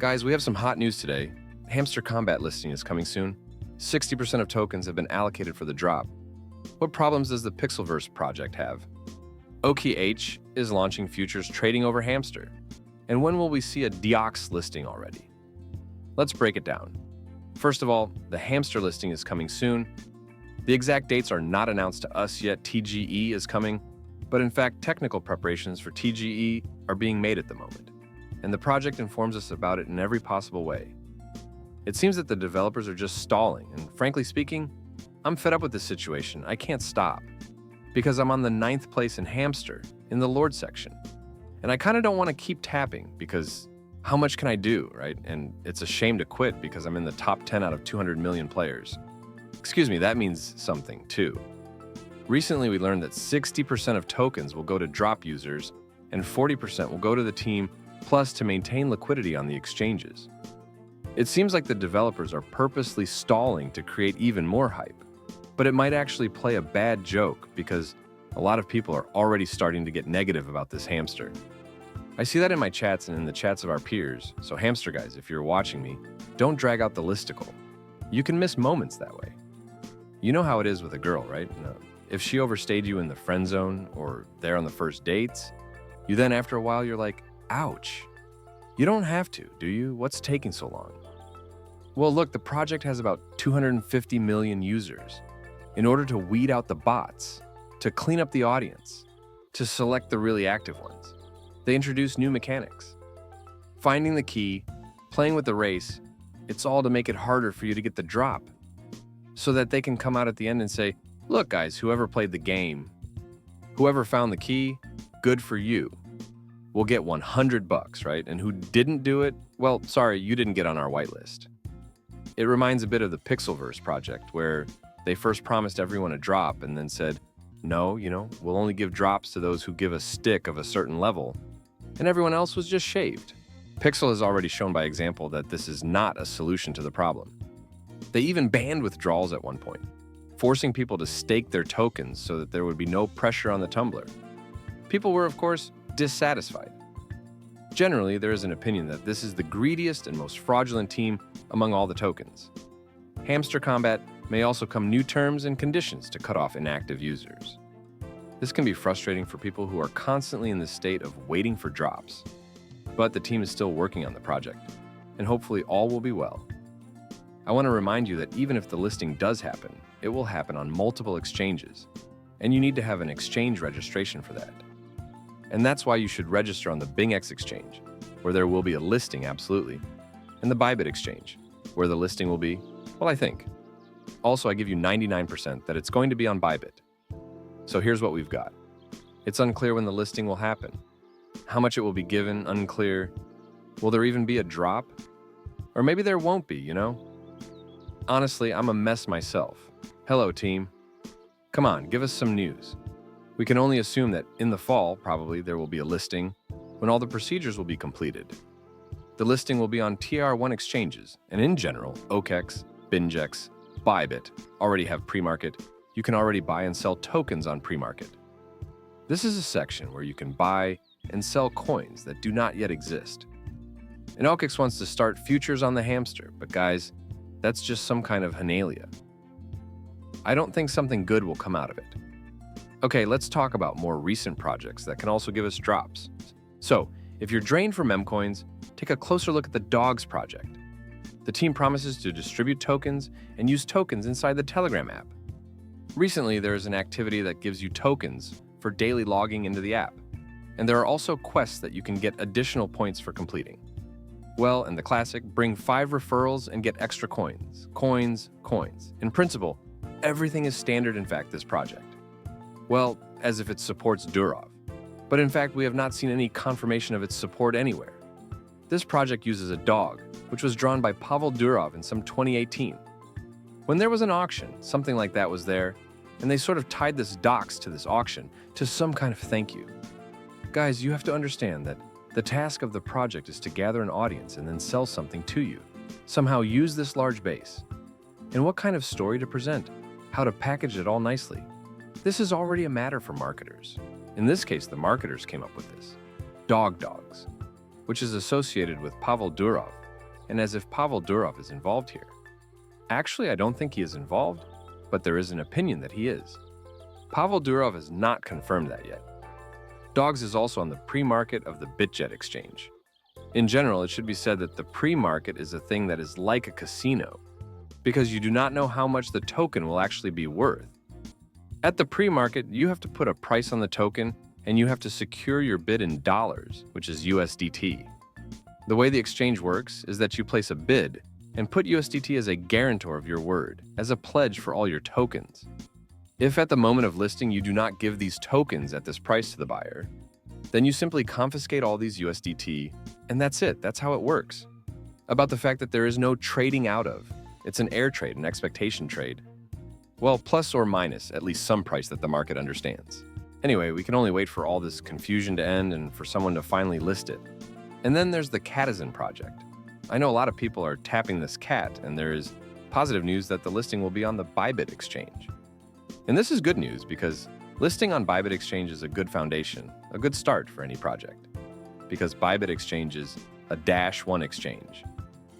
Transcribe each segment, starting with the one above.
Guys, we have some hot news today. Hamster Combat listing is coming soon. 60% of tokens have been allocated for the drop. What problems does the Pixelverse project have? OKH is launching futures trading over Hamster. And when will we see a Diox listing already? Let's break it down. First of all, the Hamster listing is coming soon. The exact dates are not announced to us yet. TGE is coming, but in fact, technical preparations for TGE are being made at the moment, and the project informs us about it in every possible way. It seems that the developers are just stalling, and frankly speaking, I'm fed up with this situation. I can't stop, because I'm on the 9th place in Hamster in the Lord section, and I kind of don't want to keep tapping because how much can I do, right? And it's a shame to quit because I'm in the top 10 out of 200 million players. Excuse me, that means something too. Recently, we learned that 60% of tokens will go to drop users and 40% will go to the team, plus to maintain liquidity on the exchanges. It seems like the developers are purposely stalling to create even more hype, but it might actually play a bad joke because a lot of people are already starting to get negative about this Hamster. I see that in my chats and in the chats of our peers, so Hamster guys, if you're watching me, don't drag out the listicle. You can miss moments that way. You know how it is with a girl, right? If she overstayed you in the friend zone or there on the first dates, you then after a while you're like, ouch. You don't have to, do you? What's taking so long? Well, look, the project has about 250 million users. In order to weed out the bots, to clean up the audience, to select the really active ones, they introduce new mechanics. Finding the key, playing with the race, it's all to make it harder for you to get the drop, so that they can come out at the end and say, look guys, whoever played the game, whoever found the key, good for you. We'll get $100, right? And who didn't do it, well, sorry, you didn't get on our whitelist. It reminds a bit of the Pixelverse project, where they first promised everyone a drop and then said, no, we'll only give drops to those who give a stick of a certain level, and everyone else was just shaved. Pixel has already shown by example that this is not a solution to the problem. They even banned withdrawals at one point, forcing people to stake their tokens so that there would be no pressure on the tumbler. People were, of course, dissatisfied. Generally, there is an opinion that this is the greediest and most fraudulent team among all the tokens. Hamster Combat may also come new terms and conditions to cut off inactive users. This can be frustrating for people who are constantly in the state of waiting for drops. But the team is still working on the project, and hopefully all will be well. I want to remind you that even if the listing does happen, it will happen on multiple exchanges, and you need to have an exchange registration for that. And that's why you should register on the BingX exchange, where there will be a listing, absolutely, and the Bybit exchange, where the listing will be, well, I think. Also, I give you 99% that it's going to be on Bybit. So here's what we've got. It's unclear when the listing will happen. How much it will be given, unclear. Will there even be a drop? Or maybe there won't be, Honestly, I'm a mess myself. Hello, team. Come on, give us some news. We can only assume that in the fall, probably, there will be a listing when all the procedures will be completed. The listing will be on TR1 exchanges, and in general, OKEX, BingX, Bybit already have pre-market. You can already buy and sell tokens on pre-market. This is a section where you can buy and sell coins that do not yet exist. And OKEX wants to start futures on the Hamster, but guys, that's just some kind of hanalia. I don't think something good will come out of it. Okay, let's talk about more recent projects that can also give us drops. So, if you're drained for mem coins, take a closer look at the Dogs project. The team promises to distribute tokens and use tokens inside the Telegram app. Recently, there is an activity that gives you tokens for daily logging into the app, and there are also quests that you can get additional points for completing. Well, and the classic, bring 5 referrals and get extra coins. Coins, coins. In principle, everything is standard in fact this project. Well, as if it supports Durov. But in fact, we have not seen any confirmation of its support anywhere. This project uses a dog, which was drawn by Pavel Durov in some 2018. When there was an auction, something like that was there, and they sort of tied this dox to this auction to some kind of thank you. Guys, you have to understand that the task of the project is to gather an audience and then sell something to you. Somehow use this large base. And what kind of story to present? How to package it all nicely? This is already a matter for marketers. In this case, the marketers came up with this. Dogs, which is associated with Pavel Durov, and as if Pavel Durov is involved here. Actually, I don't think he is involved, but there is an opinion that he is. Pavel Durov has not confirmed that yet. Dogs is also on the pre-market of the BitJet exchange. In general, it should be said that the pre-market is a thing that is like a casino, because you do not know how much the token will actually be worth. At the pre-market, you have to put a price on the token, and you have to secure your bid in dollars, which is USDT. The way the exchange works is that you place a bid and put USDT as a guarantor of your word, as a pledge for all your tokens. If at the moment of listing you do not give these tokens at this price to the buyer, then you simply confiscate all these USDT, and that's it. That's how it works. About the fact that there is no trading out of. It's an air trade, an expectation trade. Well, plus or minus at least some price that the market understands. Anyway, we can only wait for all this confusion to end and for someone to finally list it. And then there's the CATIZEN project. I know a lot of people are tapping this cat, and there is positive news that the listing will be on the Bybit exchange. And this is good news because listing on Bybit exchange is a good foundation, a good start for any project. Because Bybit exchange is a -1 exchange.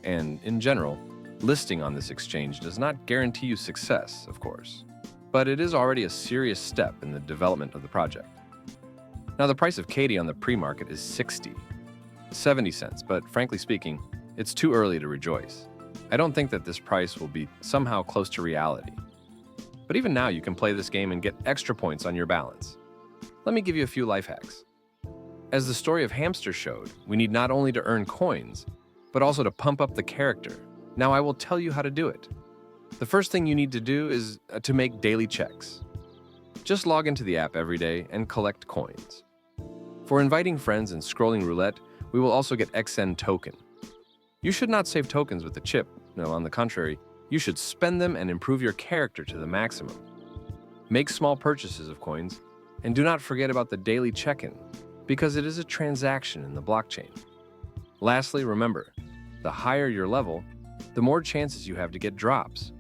And in general, listing on this exchange does not guarantee you success, of course. But it is already a serious step in the development of the project. Now, the price of CATI on the pre-market is 70 cents, but frankly speaking, it's too early to rejoice. I don't think that this price will be somehow close to reality. But even now, you can play this game and get extra points on your balance. Let me give you a few life hacks. As the story of Hamster showed, we need not only to earn coins, but also to pump up the character. Now, I will tell you how to do it. The first thing you need to do is to make daily checks. Just log into the app every day and collect coins. For inviting friends and scrolling roulette, we will also get XN token. You should not save tokens with the chip. No, on the contrary, you should spend them and improve your character to the maximum. Make small purchases of coins, and do not forget about the daily check-in, because it is a transaction in the blockchain. Lastly, remember, the higher your level, the more chances you have to get drops.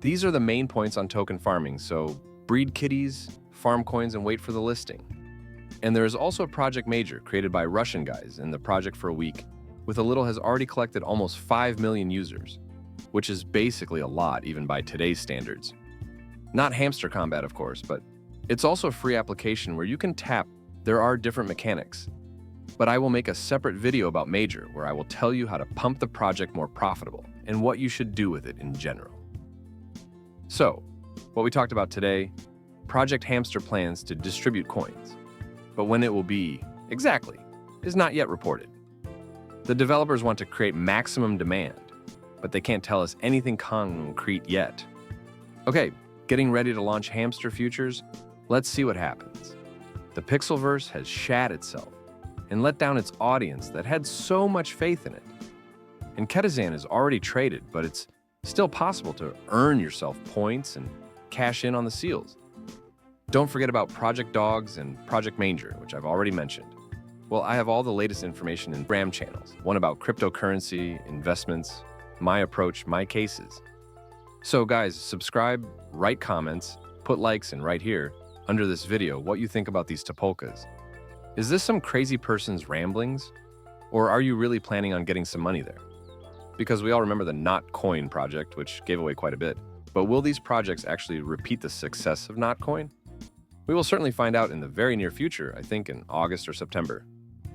These are the main points on token farming, so breed kitties, farm coins, and wait for the listing. And there is also a project major created by Russian guys in the project for a week, with a little has already collected almost 5 million users, which is basically a lot even by today's standards. Not Hamster Combat, of course, but it's also a free application where you can tap. There are different mechanics. But I will make a separate video about Major where I will tell you how to pump the project more profitable and what you should do with it in general. So, what we talked about today, Project Hamster plans to distribute coins. But when it will be exactly is not yet reported. The developers want to create maximum demand, but they can't tell us anything concrete yet. Okay, getting ready to launch Hamster Futures? Let's see what happens. The Pixelverse has shat itself and let down its audience that had so much faith in it. And CATIZEN is already traded, but it's still possible to earn yourself points and cash in on the seals. Don't forget about Project Dogs and Project Manger, which I've already mentioned. Well, I have all the latest information in Gram channels, one about cryptocurrency, investments, my approach, my cases. So guys, subscribe, write comments, put likes, and right here, under this video, what you think about these Topolkas. Is this some crazy person's ramblings? Or are you really planning on getting some money there? Because we all remember the Notcoin project, which gave away quite a bit. But will these projects actually repeat the success of Notcoin? We will certainly find out in the very near future, I think in August or September.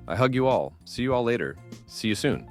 I hug you all. See you all later. See you soon.